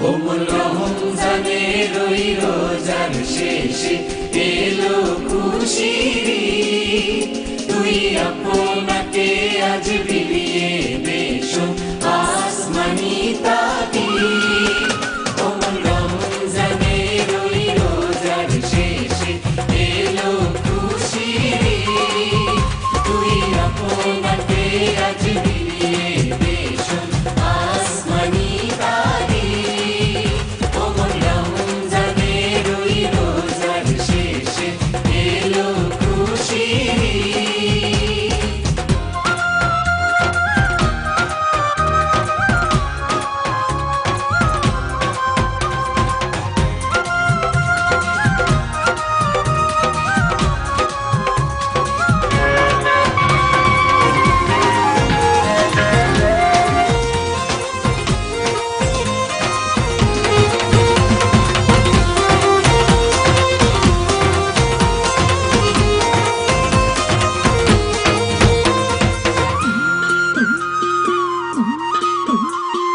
কোমল রমজানের ওই রোজার শেষে এলো খুশির ঈদ। তুই আপনাকে আজ বিলিয়ে বেশো আসমানি তাকিদ। কোমল রমজানের ওই রোজার শেষে এলো খুশির ঈদ। তুই আপনাকে আজ বিলিয়ে বেশো আসমানি তাকিদ। কোমল রমজানের ওই রোজার শেষে এলো খুশির ঈদ।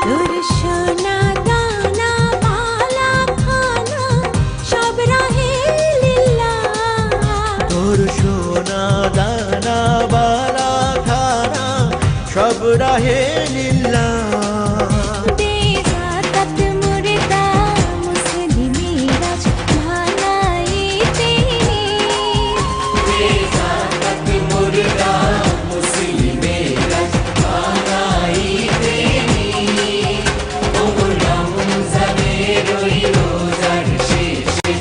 তোর সোনা দানা মালা খানা সব রাহে লিল্লাহ। তোর সোনা দানা বালা খানা সব রাহে লিল্লাহ। দে যাকাত মুর্দা মুসলিমেরা মানাইতে ঈদ। জাকাত মুর্দা মুসলিমেরা বানাইতে ঈদ। কোমল রমজানের ওই রোজার শেষে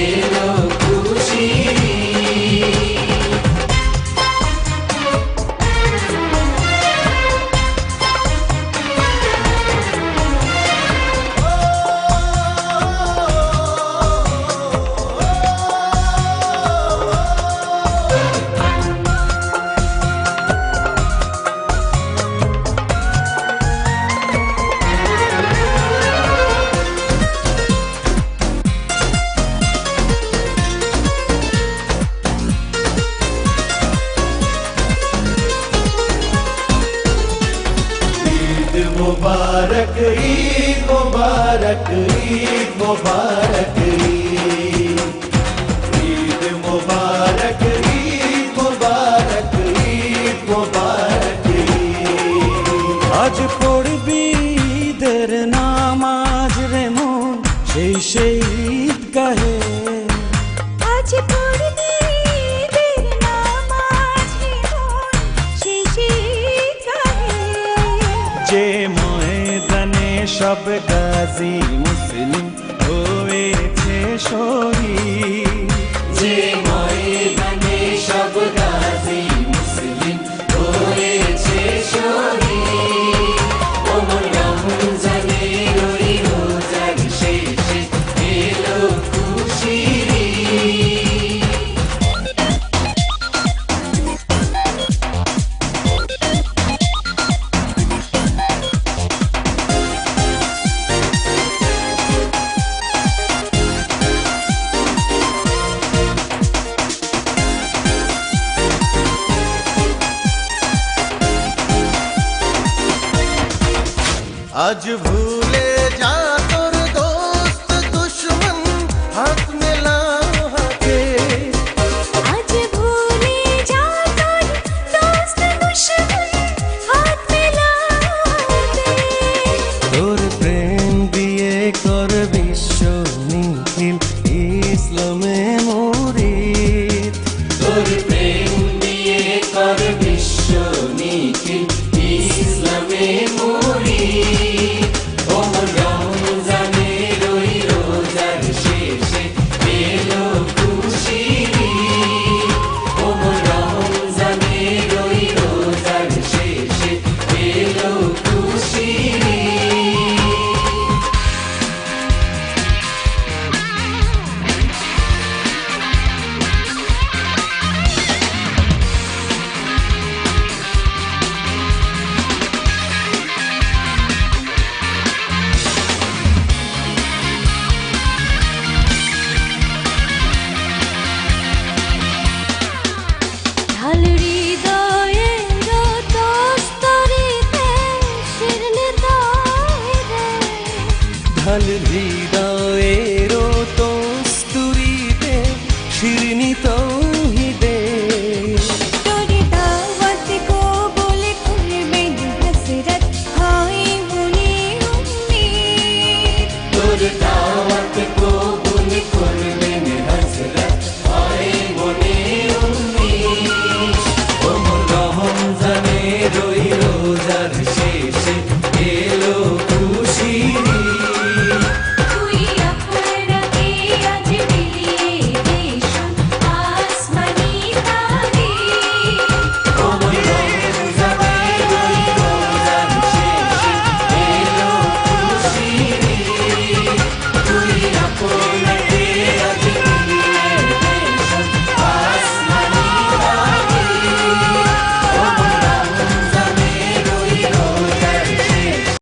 এলো খুশির ঈদ। ঈদ মুবারক ঈদ মুবারক ঈদ মুবারক ঈদ। ঈদ মুবারক ঈদ মুবারক ঈদ মুবারক ঈদ। আজ পড়বি ঈদের নামাজ রে মন সেই ঈদ গাহে। আজ পড়বি ঈদের নামাজ রে মন শেষে ঈদ গাহে। যে ময়দানে সব গাজী মুসলিম হয়েছে শহীদ। যে ময়দানে সব গাজী মুসলিম হয়েছে শহীদ। কোমল রমজানের ওই রোজার শেষে এলো খুশির ঈদ। আজ ভুলে যা তোর দোস্ত দুশ্মন হাত মেলা হাতে। আজ ভুলে যা তোর দোস্ত দুশমন হাত মেলাতে। তোর প্রেম দিয়ে কর বিশ্ব নিখিল ইসলামে মুরিদ। তোর প্রেম দিয়ে কর বিশ্ব নিখিল ইসলামে মুরিদ। ঢাল হৃদয়ের কস্তুরীতে শিরনি তো